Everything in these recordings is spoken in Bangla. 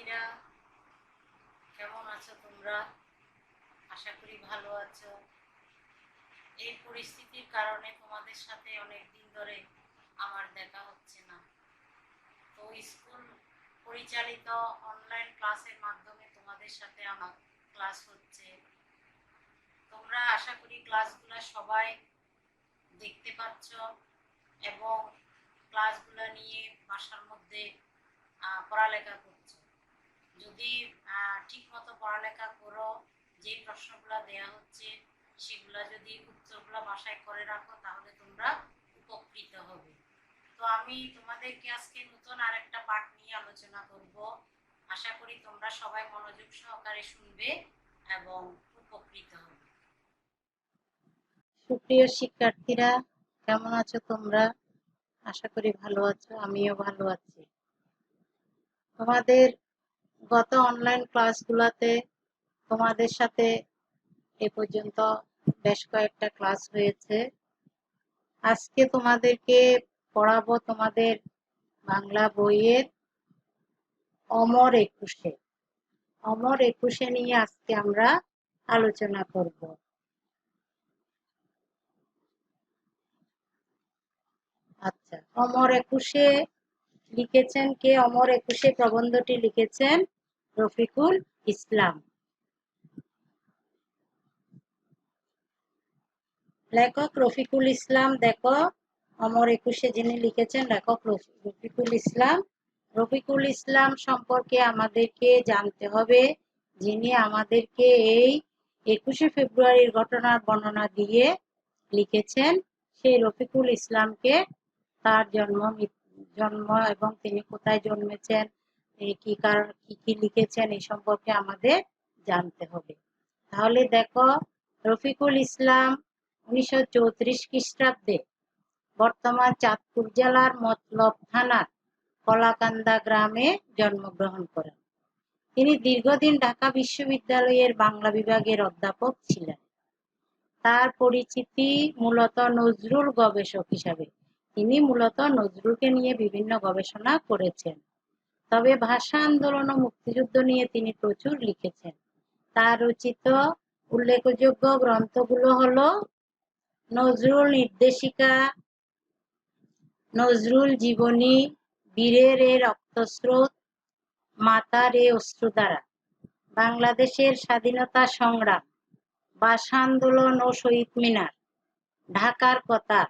শিক্ষার্থীরা কেমন আছো তোমরা? আশা করি ভালো আছো। এই পরিস্থিতির কারণে তোমাদের সাথে অনেক দিন ধরে আমার দেখা হচ্ছে না। তো স্কুল পরিচালিত অনলাইন ক্লাসের মাধ্যমে তোমাদের সাথে আমার ক্লাস হচ্ছে। তোমরা আশা করি ক্লাসগুলো সবাই দেখতে পাচ্ছ এবং ক্লাসগুলো নিয়ে বাসার মধ্যে পড়ালেখা করছো। যদি ঠিক মতো পড়ালেখা করো, যে প্রশ্নগুলো দেয়া হচ্ছে সেগুলা যদি উত্তরগুলো বাসায় করে রাখো তাহলে তোমরা উপকৃত হবে। তো আমি তোমাদেরকে আজকে নতুন আরেকটা পাঠ নিয়ে আলোচনা করব। আশা করি তোমরা সবাই মনোযোগ সহকারে শুনবে এবং উপকৃত হবে। সুপ্রিয় শিক্ষার্থীরা, কেমন আছো তোমরা? আশা করি ভালো আছো, আমিও ভালো আছি। তোমাদের গত অনলাইন ক্লাসগুলোতে তোমাদের সাথে এ পর্যন্ত বেশ কয়েকটা ক্লাস হয়েছে। আজকে তোমাদেরকে পড়াবো তোমাদের বাংলা বইয়ের অমর একুশে। অমর একুশে নিয়ে আজকে আমরা আলোচনা করব। আচ্ছা, অমর একুশে লিখেছেন কে? অমর একুশে প্রবন্ধটি লিখেছেন রফিকুল ইসলাম। লেখক রফিকুল ইসলাম। দেখো, অমর একুশে যিনি লিখেছেন লেখক রফিকুল ইসলাম। রফিকুল ইসলাম সম্পর্কে আমাদেরকে জানতে হবে, যিনি আমাদেরকে এই 21শে ফেব্রুয়ারির ঘটনার বর্ণনা দিয়ে লিখেছেন। সেই রফিকুল ইসলামকে, তার জন্ম এবং তিনি কোথায় জন্মেছেন, কি কারণ কি লিখেছেন এই সম্পর্কে আমাদের জানতে হবে। তাহলে দেখো, রফিকুল ইসলাম 1934 খ্রিস্টাব্দে বর্তমান চাঁদপুর জেলার মতলব থানার কলাকান্দা গ্রামে জন্মগ্রহণ করেন। তিনি দীর্ঘদিন ঢাকা বিশ্ববিদ্যালয়ের বাংলা বিভাগের অধ্যাপক ছিলেন। তার পরিচিতি মূলত নজরুল গবেষক হিসাবে। তিনি মূলত নজরুলকে নিয়ে বিভিন্ন গবেষণা করেছেন। তবে ভাষা আন্দোলন ও মুক্তিযুদ্ধ নিয়ে তিনি প্রচুর লিখেছেন। তার রচিত উল্লেখযোগ্য গ্রন্থগুলো হলো নজরুল নির্দেশিকা, নজরুল জীবনী, বীরের এ রক্তস্রোত, মাতার এ অশ্রুধারা, বাংলাদেশের স্বাধীনতা সংগ্রাম, ভাষা আন্দোলন ও শহীদ মিনার, ঢাকার কথা,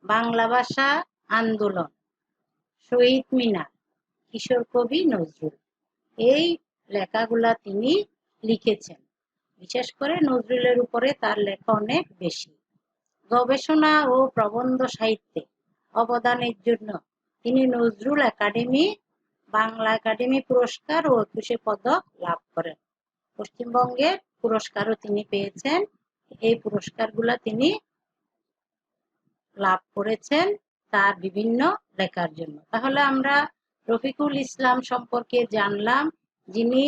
বাংলা ভাষা আন্দোলন, শহীদ মিনার, কিশোর কবি নজরুল। এই লেখাগুলা তিনি লিখেছেন। বিশেষ করে নজরুলের উপরে তার লেখা অনেক বেশি। গবেষণা ও প্রবন্ধ সাহিত্যে অবদানের জন্য তিনি নজরুল একাডেমি, বাংলা একাডেমি পুরস্কার ও 21শে পদক লাভ করেন। পশ্চিমবঙ্গের পুরস্কারও তিনি পেয়েছেন। এই পুরস্কারগুলা তিনি লাভ করেছেন তার বিভিন্ন লেখার জন্য। তাহলে আমরা রফিকুল ইসলাম সম্পর্কে জানলাম, যিনি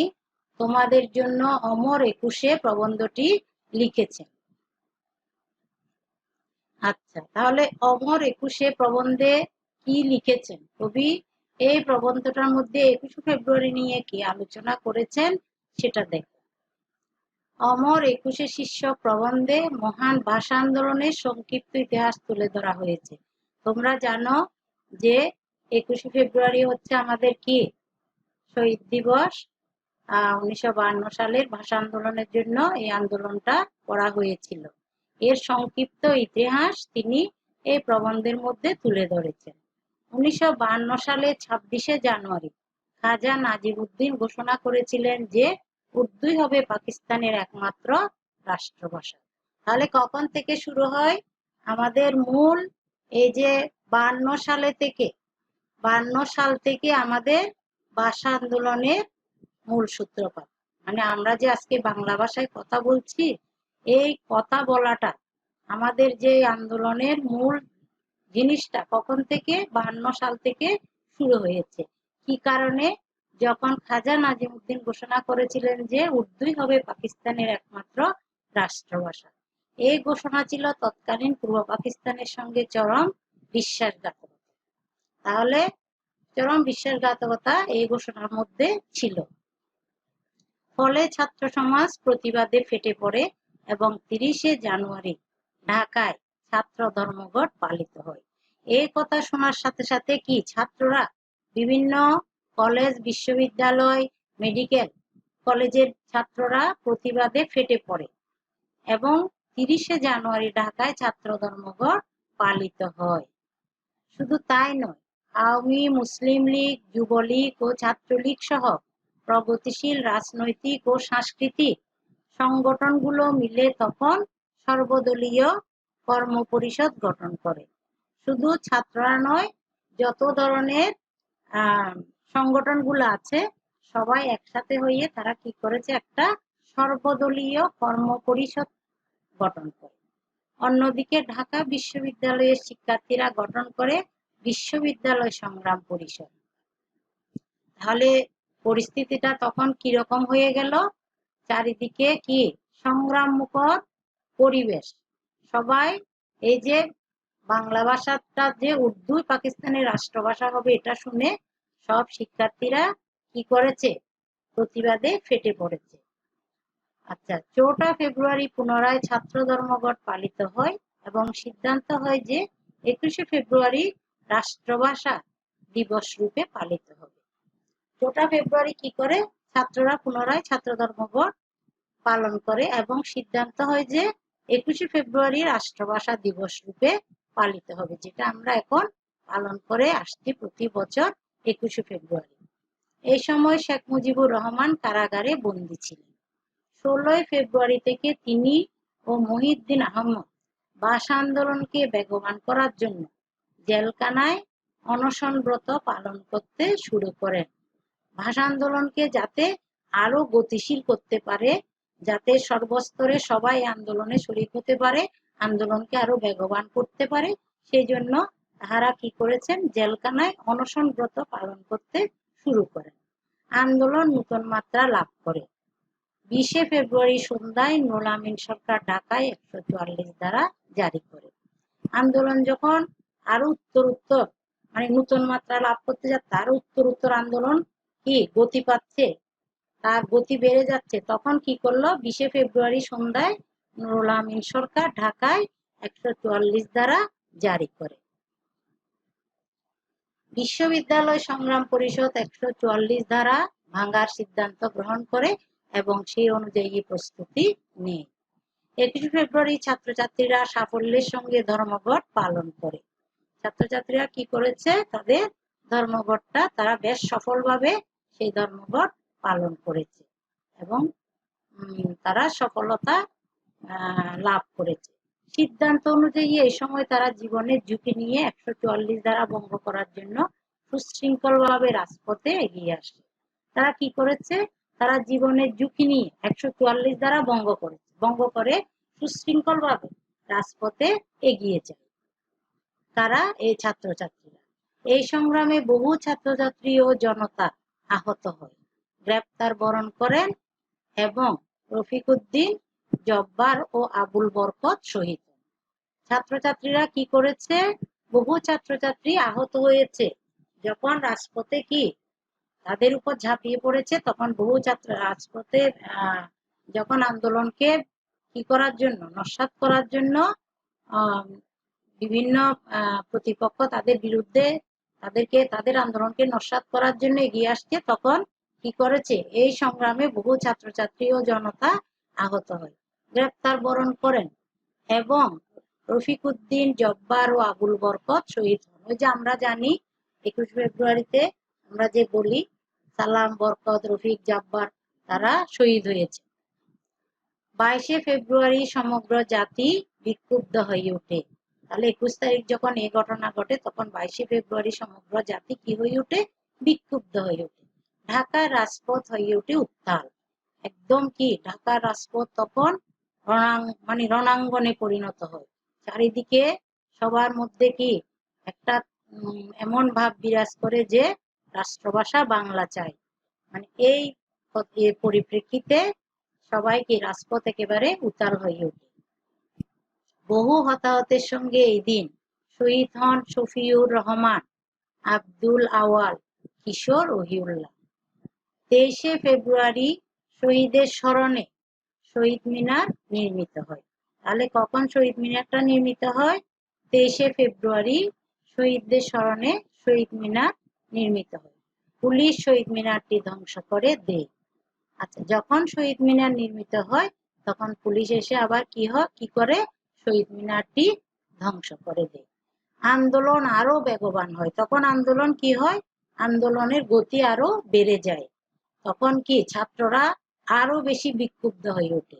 তোমাদের জন্য অমর একুশে প্রবন্ধটি লিখেছেন। আচ্ছা, তাহলে অমর একুশে প্রবন্ধে কি লিখেছেন কবি? এই প্রবন্ধটার মধ্যে 21শে ফেব্রুয়ারি নিয়ে কি আলোচনা করেছেন সেটা দেখো। অমর একুশে শীর্ষক প্রবন্ধে মহান ভাষা আন্দোলনের সংক্ষিপ্ত ইতিহাস তুলে ধরা হয়েছে। তোমরা জানো যে 21শে ফেব্রুয়ারি হচ্ছে আমাদের কি শহীদ দিবস। 1952 সালের ভাষা আন্দোলনের জন্য এই আন্দোলনটা করা হয়েছিল। এর সংক্ষিপ্ত ইতিহাস তিনি এই প্রবন্ধের মধ্যে তুলে ধরেছেন। 1952 সালে 26শে জানুয়ারি খাজা নাজিমুদ্দিন ঘোষণা করেছিলেন যে উর্দুই হবে পাকিস্তানের একমাত্র রাষ্ট্রভাষা। তাহলে কখন থেকে শুরু হয় আমাদের মূল এই যে 52 সাল থেকে আমাদের ভাষা আন্দোলনের মূল সূত্রপাত। মানে আমরা যে আজকে বাংলা ভাষায় কথা বলছি, এই কথা বলাটা আমাদের যে আন্দোলনের মূল জিনিসটা কখন থেকে 52 সাল থেকে শুরু হয়েছে। কি কারণে? যখন খাজা নাজিমুদ্দিন ঘোষণা করেছিলেন যে উর্দুই হবে পাকিস্তানের একমাত্র রাষ্ট্রভাষা। এই ঘোষণা ছিল তৎকালীন পূর্ব পাকিস্তানের সঙ্গে চরম বিশ্বাসঘাতকতা। তাহলে চরম বিশ্বাসঘাতকতা এই ঘোষণার মধ্যে ছিল। ফলে ছাত্র সমাজ প্রতিবাদে ফেটে পড়ে এবং 30শে জানুয়ারি ঢাকায় ছাত্র ধর্মঘট পালিত হয়। এই কথা শোনার সাথে সাথে কি ছাত্ররা বিভিন্ন কলেজ, বিশ্ববিদ্যালয়, মেডিকেল কলেজের ছাত্ররা প্রতিবাদে ফেটে পড়ে এবং 30শে জানুয়ারি ঢাকায় ছাত্র ধর্মঘট পালিত হয়। শুধু তাই নয়, আওয়ামী, মুসলিম লীগ, যুবলীগ ও ছাত্রলীগ সহ প্রগতিশীল রাজনৈতিক ও সাংস্কৃতিক সংগঠনগুলো মিলে তখন সর্বদলীয় কর্মপরিষদ গঠন করে। শুধু ছাত্ররা নয়, যত ধরনের সংগঠনগুলো আছে সবাই একসাথে হয়ে তারা কি করেছে, একটা সর্বদলীয় কর্মপরিষদ গঠন করে। অন্যদিকে ঢাকা বিশ্ববিদ্যালয়ের শিক্ষার্থীরা গঠন করে বিশ্ববিদ্যালয় সংগ্রাম পরিষদ। তাহলে পরিস্থিতিটা তখন কিরকম হয়ে গেল? চারিদিকে কি সংগ্রাম মুখর পরিবেশ। সবাই এই যে বাংলা ভাষাটা যে উর্দু পাকিস্তানের রাষ্ট্রভাষা হবে এটা শুনে সব শিক্ষার্থীরা কি করেছে, প্রতিবাদে ফেটে পড়েছে। আচ্ছা, 4টা ফেব্রুয়ারি পুনরায় ছাত্র ধর্মঘট পালিত হয় এবং সিদ্ধান্ত হয় যে 21শে ফেব্রুয়ারি রাষ্ট্রভাষা দিবস রূপে পালিত হবে। 4টা ফেব্রুয়ারি কি করে, ছাত্ররা পুনরায় ছাত্র ধর্মঘট পালন করে এবং সিদ্ধান্ত হয় যে 21শে ফেব্রুয়ারি রাষ্ট্রভাষা দিবস রূপে পালিত হবে, যেটা আমরা এখন পালন করে আসছি প্রতি বছর 21শে ফেব্রুয়ারি। এই সময় শেখ মুজিবুর রহমান কারাগারে বন্দী ছিলেন। 16ই ফেব্রুয়ারি থেকে তিনি ও মহিউদ্দিন আহমদ ভাষা আন্দোলনকে বেগবান করার জন্য জেলখানায় অনশনব্রত পালন করতে শুরু করেন। ভাষা আন্দোলনকে যাতে আরো গতিশীল করতে পারে, যাতে সর্বস্তরে সবাই আন্দোলনে শরীক হতে পারে, আন্দোলনকে আরো বেগবান করতে পারে, সেই জন্য তাহারা কি করেছেন, জেলখানায় অনশনব্রত পালন করতে শুরু করেন। আন্দোলন নতুন মাত্রা লাভ করে। 20শে ফেব্রুয়ারি সন্ধ্যায় নুরুল আমিন সরকার ঢাকায় 144 ধারা জারি করে। আন্দোলন যখন আরো উত্তর নতুন মাত্রা লাভ করতে যাচ্ছে, তার উত্তর আন্দোলন কি গতি পাচ্ছে, তার গতি বেড়ে যাচ্ছে, তখন কি করলো, 20শে ফেব্রুয়ারি সন্ধ্যায় নুরুল আমিন সরকার ঢাকায় 144 ধারা জারি করে। বিশ্ববিদ্যালয় সংগ্রাম পরিষদ 144 ধারা ভাঙার সিদ্ধান্ত গ্রহণ করে এবং সেই অনুযায়ী প্রস্তুতি নেয়। 21শে ফেব্রুয়ারি ছাত্রছাত্রীরা সাফল্যের সঙ্গে ধর্মঘট পালন করে। ছাত্রছাত্রীরা কি করেছে, তাদের ধর্মঘটটা তারা বেশ সফলভাবে সেই ধর্মঘট পালন করেছে এবং তারা সফলতা লাভ করেছে। সিদ্ধান্ত অনুযায়ী এই সময় তারা জীবনের ঝুঁকি নিয়ে 144 ধারা ভঙ্গ করার জন্য সুশৃঙ্খলভাবে রাজপথে এগিয়ে আসে। তারা কি করেছে, তারা জীবনের ঝুঁকি নিয়ে 144 ধারা ভঙ্গ করে সুশৃঙ্খলভাবে রাজপথে এগিয়ে যায়। তারা এই ছাত্রছাত্রীরা। এই সংগ্রামে বহু ছাত্রছাত্রী ও জনতা আহত হয়, গ্রেপ্তার বরণ করেন এবং রফিকুদ্দিন, জব্বার ও আবুল বরকত শহীদ হন। ছাত্রছাত্রীরা কি করেছে, বহু ছাত্রছাত্রী আহত হয়েছে। যখন রাজপথে কি তাদের উপর ঝাঁপিয়ে পড়েছে, তখন বহু ছাত্র রাজপথে যখন আন্দোলনকে কি করার জন্য, নস্যাৎ করার জন্য বিভিন্ন প্রতিপক্ষ তাদের বিরুদ্ধে তাদের আন্দোলনকে নস্যাৎ করার জন্য এগিয়ে আসছে, তখন কি করেছে, এই সংগ্রামে বহু ছাত্রছাত্রী ও জনতা আহত হয়, গ্রেপ্তার বরণ করেন এবং রফিকুদ্দিন, জব্বার ও আবুল বরকত শহীদ হন। ওই যে আমরা জানি 21 ফেব্রুয়ারিতে আমরা যে বলি সালাম, বরকত, রফিক, জব্বার, তারা শহীদ হয়েছে। 22শে ফেব্রুয়ারি সমগ্র জাতি বিক্ষুব্ধ হয়ে ওঠে। তাহলে 21 তারিখ যখন এই ঘটনা ঘটে, তখন 22শে ফেব্রুয়ারি সমগ্র জাতি কি হয়ে ওঠে, বিক্ষুব্ধ হয়ে ওঠে। ঢাকার রাজপথ হয়ে ওঠে উত্তাল। একদম কি ঢাকার রাজপথ তখন রণাঙ্গনে পরিণত হয়। চারিদিকে সবার মধ্যে কি একটা এমন ভাব বিরাজ করে যে রাষ্ট্রভাষা বাংলা চাই। এই পরিপ্রেক্ষিতে সবাই কি রাজপথ একেবারে উত্তাল হয়ে ওঠে। বহু হতাহতের সঙ্গে এই দিন শহীদ হন শফিউর রহমান, আব্দুল আওয়াল, কিশোর ওহিউল্লাহ। 23শে ফেব্রুয়ারি শহীদের স্মরণে শহীদ মিনার নির্মিত হয়। তাহলে কখন শহীদ মিনারটা নির্মিত হয়? 23শে ফেব্রুয়ারি শহীদদের স্মরণে শহীদ মিনার নির্মিত হয়। পুলিশ শহীদ মিনারটি ধ্বংস করে দেয়। আচ্ছা, যখন শহীদ মিনার নির্মিত হয় তখন পুলিশ এসে আবার কি করে? শহীদ মিনারটি ধ্বংস করে দেয়। আন্দোলন আরো বেগবান হয়। তখন আন্দোলন কি হয়? আন্দোলনের গতি আরো বেড়ে যায়। তখন কি ছাত্ররা আরো বেশি বিক্ষুব্ধ হয়ে ওঠে।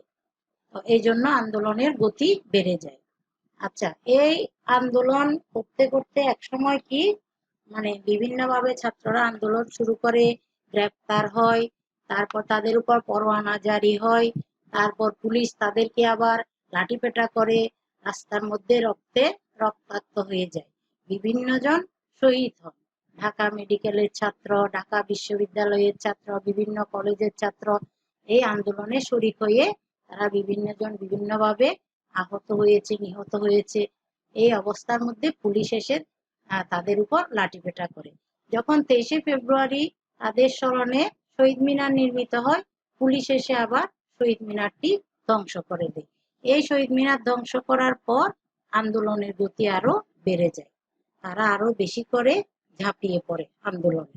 তো এই জন্য আন্দোলনের গতি বেড়ে যায়। আচ্ছা, এই আন্দোলন করতে করতে একসময় কি বিভিন্নভাবে ছাত্ররা আন্দোলন শুরু করে, গ্রেপ্তার হয়, তারপর তাদের উপর পরোয়ানা জারি হয়, তারপর পুলিশ তাদেরকে আবার লাঠিপেটা করে, রাস্তার মধ্যে রক্তাক্ত হয়ে যায়, বিভিন্ন জন শহীদ হন। ঢাকা মেডিকেলের ছাত্র, ঢাকা বিশ্ববিদ্যালয়ের ছাত্র, বিভিন্ন কলেজের ছাত্র এই আন্দোলনে শরিক হয়ে তারা বিভিন্ন জন বিভিন্নভাবে আহত হয়েছে, নিহত হয়েছে। এই অবস্থার মধ্যে পুলিশ এসে তাদের উপর লাঠিপেটা করে। যখন 23শে ফেব্রুয়ারি তাদের স্মরণে শহীদ মিনার নির্মিত হয়, পুলিশ এসে আবার শহীদ মিনারটি ধ্বংস করে দেয়। এই শহীদ মিনার ধ্বংস করার পর আন্দোলনের গতি আরো বেড়ে যায়। তারা আরো বেশি করে ঝাঁপিয়ে পড়ে আন্দোলনে।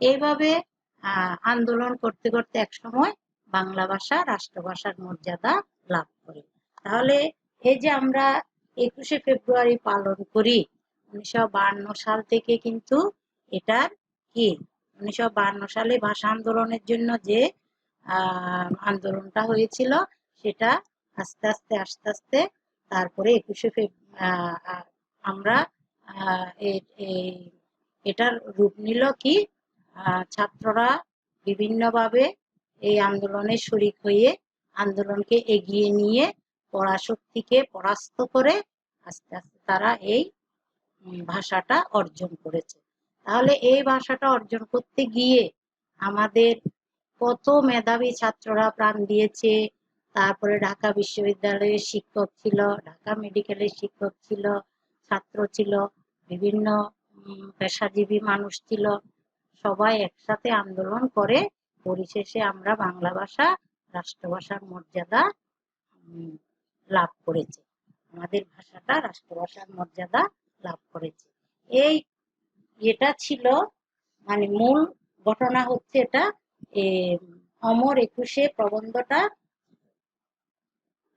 এইভাবে আন্দোলন করতে করতে একসময় বাংলা ভাষা রাষ্ট্রভাষার মর্যাদা লাভ করে। তাহলে এই যে আমরা 21শে ফেব্রুয়ারি পালন করি, 1952 সাল থেকে কিন্তু এটার কি 1952 সালে ভাষা আন্দোলনের জন্য যে আন্দোলনটা হয়েছিল, সেটা আস্তে আস্তে তারপরে 21শে আমরা এটার রূপ নিল কি, ছাত্ররা বিভিন্নভাবে এই আন্দোলনে শরিক হয়ে আন্দোলনকে এগিয়ে নিয়ে পরাশক্তিকে পরাস্ত করে আস্তে আস্তে তারা এই ভাষাটা অর্জন করেছে। তাহলে এই ভাষাটা অর্জন করতে গিয়ে আমাদের কত মেধাবী ছাত্ররা প্রাণ দিয়েছে। তারপরে ঢাকা বিশ্ববিদ্যালয়ের শিক্ষক ছিল, ঢাকা মেডিকেলের শিক্ষক ছিল, ছাত্র ছিল, বিভিন্ন পেশাজীবী মানুষ ছিল। সবাই একসাথে আন্দোলন করে পরিশেষে আমরা বাংলা ভাষা রাষ্ট্রভাষার মর্যাদা লাভ করেছে। আমাদের ভাষাটা রাষ্ট্রভাষার মর্যাদা লাভ করেছে। এটা ছিল মূল ঘটনা হচ্ছে এটা। অমর একুশে প্রবন্ধটা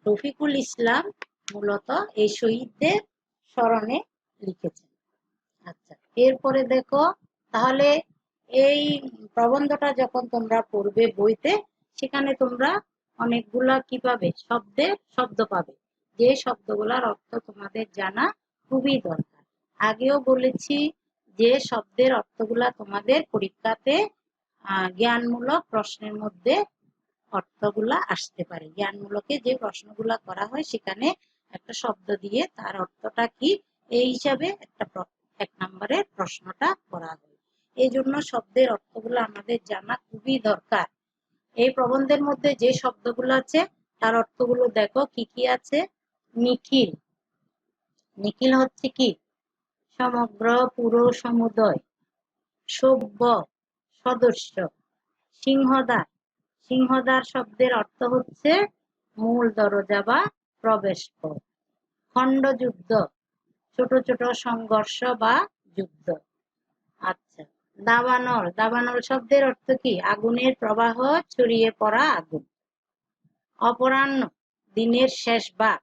রফিকুল ইসলাম মূলত এই শহীদদের স্মরণে লিখেছেন। আচ্ছা, এরপরে দেখো, তাহলে এই প্রবন্ধটা যখন তোমরা পড়বে বইতে, সেখানে তোমরা অনেকগুলা কি পাবে? শব্দ পাবে, যে শব্দগুলার অর্থ তোমাদের জানা খুবই দরকার। আগেও বলেছি যে শব্দের অর্থগুলা তোমাদের পরীক্ষাতে জ্ঞানমূলক প্রশ্নের মধ্যে অর্থগুলা আসতে পারে। জ্ঞানমূলকে যে প্রশ্নগুলা করা হয় সেখানে একটা শব্দ দিয়ে তার অর্থটা কি এই হিসাবে এক নম্বরের প্রশ্নটা করা হয়। এই জন্য শব্দের অর্থগুলো আমাদের জানা খুবই দরকার। এই প্রবন্ধের মধ্যে যে শব্দগুলো আছে তার অর্থগুলো দেখো কি কি আছে। নিখিল, নিখিল হচ্ছে কি? সমগ্র, পুরো, সমুদয়। সভ্য, সদস্য। সিংহদ্বার, সিংহদ্বার শব্দের অর্থ হচ্ছে মূল দরজা বা প্রবেশ পথ। খণ্ডযুদ্ধ, ছোট ছোট সংঘর্ষ বা যুদ্ধ। আচ্ছা, দাবানল, দাবানল শব্দের অর্থ কি? আগুনের প্রবাহ, ছড়িয়ে পড়া আগুন। অপরাহ্ন, দিনের শেষ ভাগ,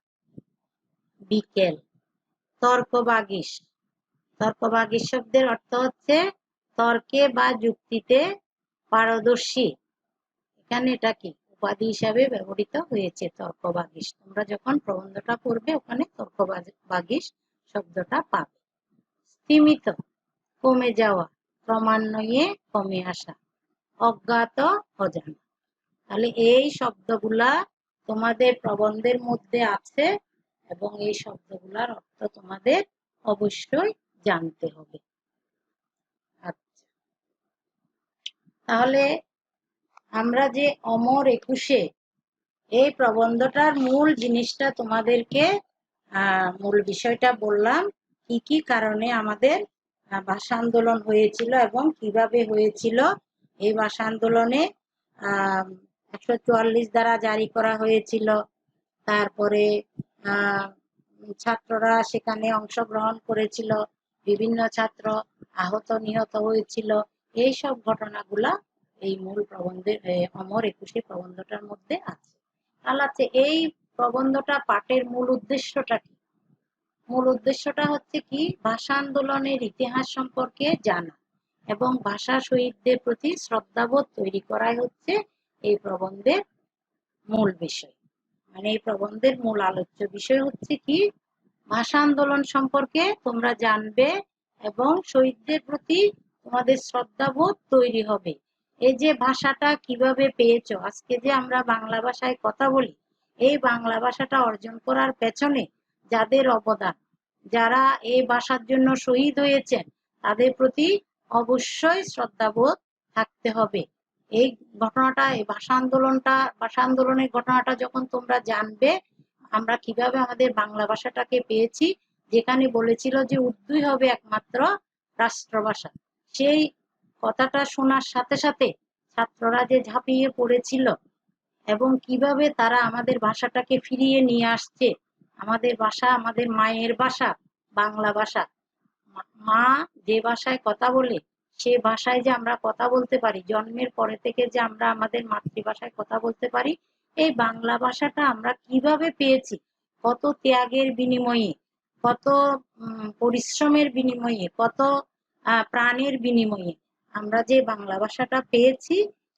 বিকেল। তর্কবাগীশ, তর্কবাগীশ শব্দের অর্থ হচ্ছে তর্কে বা যুক্তিতে পারদর্শী। এখানে এটা কি উপাধি হিসাবে ব্যবহৃত হয়েছে, তর্কবাগীশ। তোমরা যখন প্রবন্ধটা পড়বে ওখানে তর্কবাগীশ শব্দটা পাবে। স্তিমিত, কমে যাওয়া, ক্রমান্বয়ে কমে আসা। অজ্ঞাত, অজানা। তাহলে এই শব্দগুলা তোমাদের প্রবন্ধের মধ্যে আছে এবং এই শব্দগুলার অর্থ তোমাদের অবশ্যই জানতে হবে। আচ্ছা, তাহলে আমরা যে অমর একুশে এই প্রবন্ধটার মূল জিনিসটা তোমাদেরকে মূল বিষয়টা বললাম, কি কি কারণে আমাদের ভাষা আন্দোলন হয়েছিল এবং কিভাবে হয়েছিল। এই ভাষা আন্দোলনে 144 ধারা জারি করা হয়েছিল। তারপরে ছাত্ররা সেখানে অংশগ্রহণ করেছিল, বিভিন্ন ছাত্র আহত নিহত হয়েছিল। এইসব ঘটনাগুলা এই মূল প্রবন্ধের অমর একুশে প্রবন্ধটার মধ্যে আছে। তাহলে এই প্রবন্ধটা পাঠের মূল উদ্দেশ্যটা কি? মূল উদ্দেশ্যটা হচ্ছে কি, ভাষা আন্দোলনের ইতিহাস সম্পর্কে জানা এবং ভাষা শহীদদের প্রতি শ্রদ্ধাবোধ তৈরি করাই হচ্ছে এই প্রবন্ধের মূল বিষয়। মানে এই প্রবন্ধের মূল আলোচ্য বিষয় হচ্ছে কি, ভাষা আন্দোলন সম্পর্কে তোমরা জানবে এবং শহীদদের প্রতি তোমাদের শ্রদ্ধাবোধ তৈরি হবে। এই যে ভাষাটা কিভাবে পেয়েছো, আজকে যে আমরা বাংলা ভাষায় কথা বলি, এই বাংলা ভাষাটা অর্জন করার পেছনে যাদের অবদান, যারা এই ভাষার জন্য শহীদ হয়েছেন, তাদের প্রতি অবশ্যই শ্রদ্ধাবোধ থাকতে হবে। এই ঘটনাটা, এই ভাষা আন্দোলনের ঘটনাটা যখন তোমরা জানবে, আমরা কিভাবে আমাদের বাংলা ভাষাটাকে পেয়েছি, যেখানে বলেছিল যে উর্দুই হবে একমাত্র রাষ্ট্রভাষা, সেই কথাটা শোনার সাথে সাথে ছাত্ররা যে ঝাঁপিয়ে পড়েছিল এবং কিভাবে তারা আমাদের ভাষাটাকে ফিরিয়ে নিয়ে আসছে। আমাদের ভাষা, আমাদের মায়ের ভাষা বাংলা ভাষা, মা যে ভাষায় কথা বলে সে ভাষায় যে আমরা কথা বলতে পারি, জন্মের পরে থেকে যে আমরা আমাদের মাতৃভাষায় কথা বলতে পারি, এই বাংলা ভাষাটা আমরা কিভাবে পেয়েছি, কত ত্যাগের বিনিময়ে, কত পরিশ্রমের বিনিময়ে, কত প্রাণের বিনিময়ে আমরা যে বাংলা ভাষাটা পেয়েছি,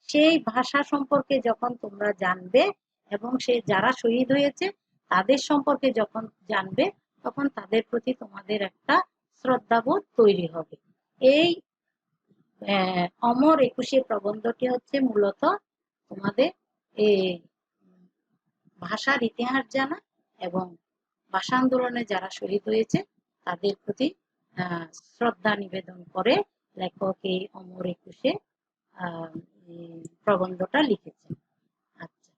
সেই ভাষা সম্পর্কে যখন তোমরা জানবে এবং সে যারা শহীদ হয়েছে তাদের সম্পর্কে যখন জানবে, তখন তাদের প্রতি তোমাদের একটা শ্রদ্ধাবোধ তৈরি হবে। এই অমর একুশে প্রবন্ধটি হচ্ছে মূলত তোমাদের এই ভাষার ইতিহাস জানা এবং ভাষা আন্দোলনে যারা শহীদ হয়েছে তাদের প্রতি শ্রদ্ধা নিবেদন করে লেখক এই অমর একুশে প্রবন্ধটা লিখেছেন। আচ্ছা,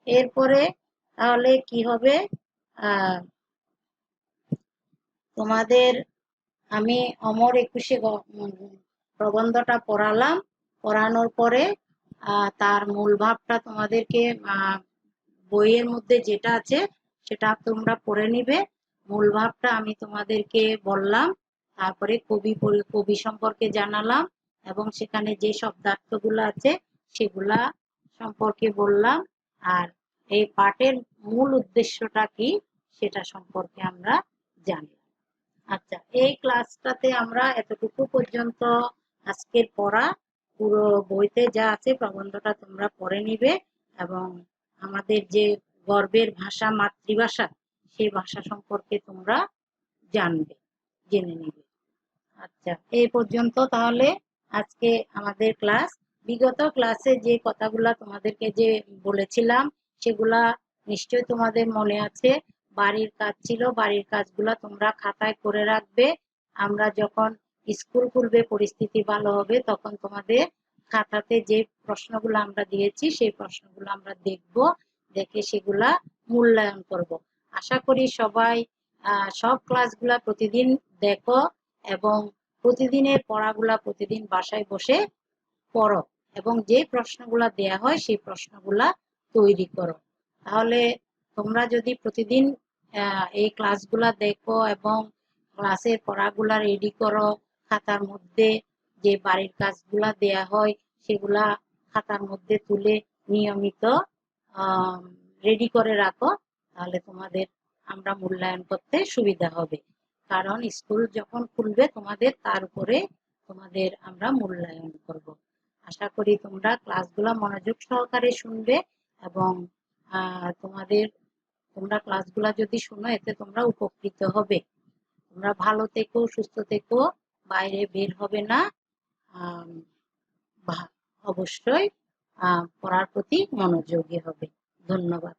এরপরে তাহলে কি হবে, তোমাদের আমি অমর একুশে প্রবন্ধটা পড়ালাম, পড়ানোর পরে তার মূল ভাবটা তোমাদেরকে বইয়ের মধ্যে যেটা আছে সেটা তোমরা পড়ে নিবে। মূল ভাবটা আমি তোমাদেরকে বললাম, তারপরে কবি সম্পর্কে জানালাম এবং সেখানে যে শব্দার্থগুলো আছে সেগুলা সম্পর্কে বললাম। আর এই পাঠের মূল উদ্দেশ্যটা কি সেটা সম্পর্কে আমরা জানি। আচ্ছা, এই ক্লাসটাতে আমরা এতটুকু পর্যন্ত আজকের পড়া, পুরো বইতে যা আছে প্রবন্ধটা তোমরা পড়ে নিবে এবং আমাদের যে গর্বের ভাষা মাতৃভাষা, সেই ভাষা সম্পর্কে তোমরা জেনে নিবে। আচ্ছা, এই পর্যন্ত তাহলে আজকে আমাদের ক্লাস। বিগত ক্লাসে যে কথাগুলা তোমাদেরকে যে বলেছিলাম সেগুলা নিশ্চয়ই তোমাদের মনে আছে। বাড়ির কাজ ছিল, বাড়ির কাজগুলা তোমরা খাতায় করে রাখবে। আমরা যখন স্কুল খুলবে, পরিস্থিতি ভালো হবে, তখন তোমাদের খাতাতে যে প্রশ্নগুলো আমরা দিয়েছি সেই প্রশ্নগুলো আমরা দেখব, দেখে সেগুলা মূল্যায়ন করব। আশা করি সবাই সব ক্লাসগুলা প্রতিদিন দেখো এবং প্রতিদিনের পড়াগুলা প্রতিদিন বাসায় বসে পড়ো এবং যে প্রশ্নগুলা দেয়া হয় সেই প্রশ্নগুলা তৈরি করো। তাহলে তোমরা যদি প্রতিদিন এই ক্লাসগুলা দেখো এবং ক্লাসের পড়াগুলা রেডি করো, খাতার মধ্যে যে বাড়ির কাজগুলা দেয়া হয় সেগুলা খাতার মধ্যে তুলে নিয়মিত রেডি করে রাখো, তাহলে তোমাদের আমরা মূল্যায়ন করতে সুবিধা হবে। কারণ স্কুল যখন খুলবে তোমাদের, তার উপরে তোমাদের আমরা মূল্যায়ন করব। আশা করি তোমরা ক্লাসগুলো মনোযোগ সহকারে শুনবে এবং তোমরা ক্লাসগুলা যদি শুনো এতে তোমরা উপকৃত হবে। তোমরা ভালো থেকো, সুস্থ থেকো, বাইরে বের হবে না, অবশ্যই পড়ার প্রতি মনোযোগী হবে। ধন্যবাদ।